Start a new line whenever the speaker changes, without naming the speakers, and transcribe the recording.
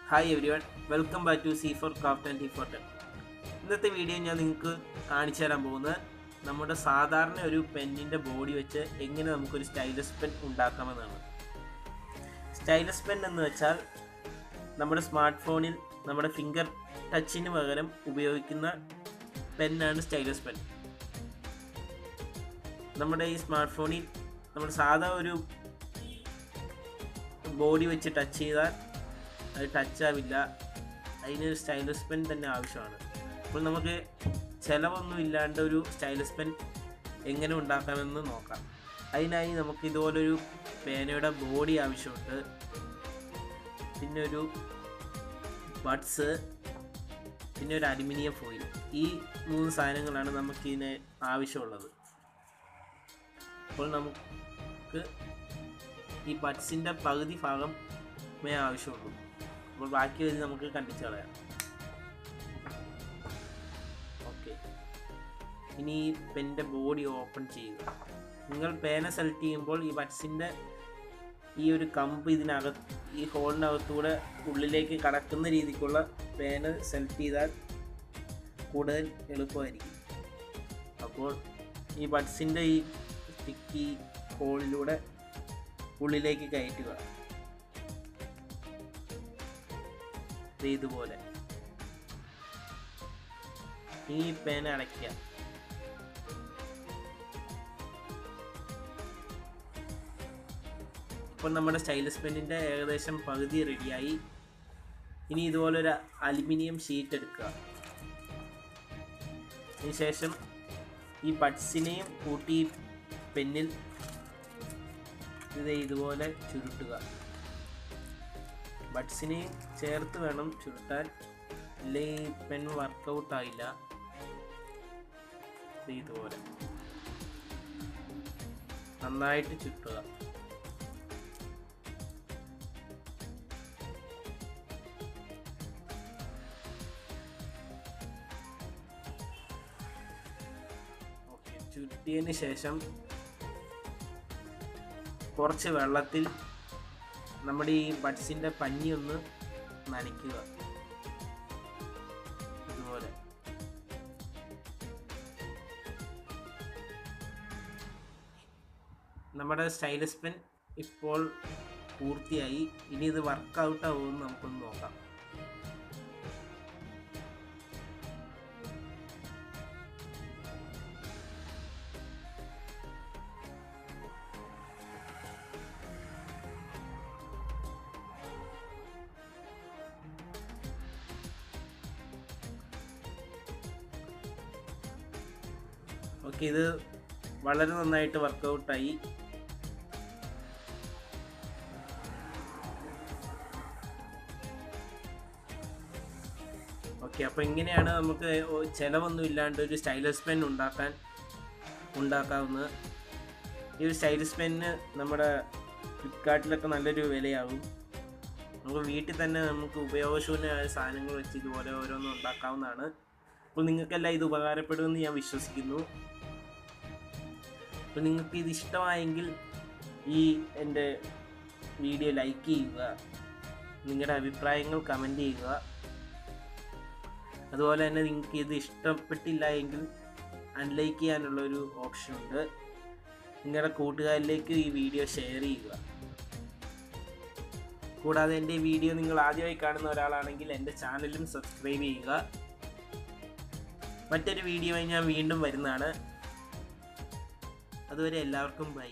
Hi everyone, welcome back to C four craft and T four ten. ഇന്നത്തെ video ഞാൻ നിങ്ങൾക്ക് കാണിച്ചു തരാൻ പോകുന്നത് നമ്മുടെ സാധാരണ ഒരു പെന്നിൻ്റെ ബോഡി വെച്ച് എങ്ങനെ നമുക്കൊരു സ്റ്റൈലസ് പെൻ ഉണ്ടാക്കാമെന്നാണ്. സ്റ്റൈലസ് പെൻ എന്ന് വെച്ചാൽ നമ്മുടെ സ്മാർട്ട് ഫോണിൽ നമ്മുടെ ഫിംഗർ ടച്ചിന് പകരം ഉപയോഗിക്കുന്ന പെന്നാണ് സ്റ്റൈലസ് പെൻ. നമ്മുടെ ഈ സ്മാർട്ട് ഫോണിൽ നമ്മൾ സാധാ ഒരു ബോഡി വെച്ച് ടച്ച് ചെയ്താൽ അത് ടച്ച് ആവില്ല. അതിനൊരു സ്റ്റൈലസ് പെൻ തന്നെ ആവശ്യമാണ്. അപ്പോൾ നമുക്ക് ചിലവൊന്നും ഇല്ലാണ്ട് ഒരു സ്റ്റൈലസ് പെൻ എങ്ങനെ ഉണ്ടാക്കാമെന്ന് നോക്കാം. അതിനായി നമുക്ക് ഇതുപോലൊരു പേനയുടെ ബോഡി ആവശ്യമുണ്ട്, പിന്നെ ഒരു ബഡ്സ്, പിന്നെ ഒരു അലുമിനിയം ഫോയിൽ. ഈ 3 സാധനങ്ങളാണ് നമുക്കിതിന് ആവശ്യമുള്ളത്. അപ്പോൾ നമുക്ക് ഈ ബഡ്സിൻ്റെ പകുതി ഭാഗമേ ആവശ്യമുള്ളൂ. അപ്പോൾ ബാക്കി വഴി നമുക്ക് കണ്ടിച്ച് കളയാം. ഓക്കെ, ഇനി ഈ പെൻ്റെ ബോഡി ഓപ്പൺ ചെയ്യുക. നിങ്ങൾ പേന സെലക്ട് ചെയ്യുമ്പോൾ ഈ ബഡ്സിൻ്റെ ഈ ഒരു കമ്പ് ഈ ഹോളിനകത്തൂടെ ഉള്ളിലേക്ക് കടക്കുന്ന രീതിക്കുള്ള പേന സെലക്ട് ചെയ്താൽ കൂടുതൽ എളുപ്പമായിരിക്കും. അപ്പോൾ ഈ ബഡ്സിൻ്റെ ഈ സ്റ്റിക്കി ഹോളിലൂടെ ഉള്ളിലേക്ക് കയറ്റുക. ഇതുപോലെ ഈ പേന അടയ്ക്കുക. ഇപ്പോൾ നമ്മുടെ സ്റ്റൈലസ് പെന്നിൻ്റെ ഏകദേശം പകുതി റെഡിയായി. ഇനി ഇതുപോലൊരു അലുമിനിയം ഷീറ്റ് എടുക്കുക. അതിനുശേഷം ഈ ബഡ്സിനെയും കൂട്ടി പെന്നിൽ ഇതുപോലെ ചുരുട്ടുക. ബഡ്സിനെയും ചേർത്ത് വേണം ചുരുട്ടാൻ, ഇല്ലെങ്കിൽ പെൻ വർക്കൗട്ടായില്ല. ഇതുപോലെ നന്നായിട്ട് ചുട്ടുക. ഓക്കെ, ചുരുട്ടിയതിന് ശേഷം കുറച്ച് വെള്ളത്തിൽ നമ്മുടെ ഈ ബഡ്സിൻ്റെ പഞ്ഞി ഒന്ന് നനയ്ക്കുക. ഇതുപോലെ നമ്മുടെ സ്റ്റൈലസ് പെൻ ഇപ്പോൾ പൂർത്തിയായി. ഇനി ഇത് വർക്കൗട്ട് ആവുമെന്ന് നമുക്കൊന്ന് നോക്കാം. ഓക്കെ, ഇത് വളരെ നന്നായിട്ട് വർക്കൗട്ടായി. ഓക്കെ, അപ്പോൾ ഇങ്ങനെയാണ് നമുക്ക് ചിലവൊന്നും ഇല്ലാണ്ട് ഒരു സ്റ്റൈലസ് പെൻ ഉണ്ടാക്കാവുന്നത്. ഈ ഒരു സ്റ്റൈലസ് പെന്നിന് നമ്മുടെ ഫ്ലിപ്കാർട്ടിലൊക്കെ നല്ലൊരു വിലയാകും. നമുക്ക് വീട്ടിൽ തന്നെ നമുക്ക് ഉപയോഗശൂന്യമായ സാധനങ്ങൾ വെച്ച് ഇതുപോലെ ഓരോന്നും ഉണ്ടാക്കാവുന്നതാണ്. അപ്പോൾ നിങ്ങൾക്കെല്ലാം ഇത് ഉപകാരപ്പെടുമെന്ന് ഞാൻ വിശ്വസിക്കുന്നു. അപ്പോൾ നിങ്ങൾക്ക് ഇത് ഇഷ്ടമായെങ്കിൽ ഈ എൻ്റെ വീഡിയോ ലൈക്ക് ചെയ്യുക, നിങ്ങളുടെ അഭിപ്രായങ്ങൾ കമൻറ്റ് ചെയ്യുക. അതുപോലെ തന്നെ നിങ്ങൾക്ക് ഇത് ഇഷ്ടപ്പെട്ടില്ല എങ്കിൽ അൺലൈക്ക് ചെയ്യാനുള്ളൊരു ഓപ്ഷനുണ്ട്. നിങ്ങളുടെ കൂട്ടുകാരിലേക്ക് ഈ വീഡിയോ ഷെയർ ചെയ്യുക. കൂടാതെ എൻ്റെ വീഡിയോ നിങ്ങൾ ആദ്യമായി കാണുന്ന ഒരാളാണെങ്കിൽ എൻ്റെ ചാനലും സബ്സ്ക്രൈബ് ചെയ്യുക. മറ്റൊരു വീഡിയോയുമായി ഞാൻ വീണ്ടും വരുന്നതാണ്. അതുവരെ എല്ലാവർക്കും ബൈ.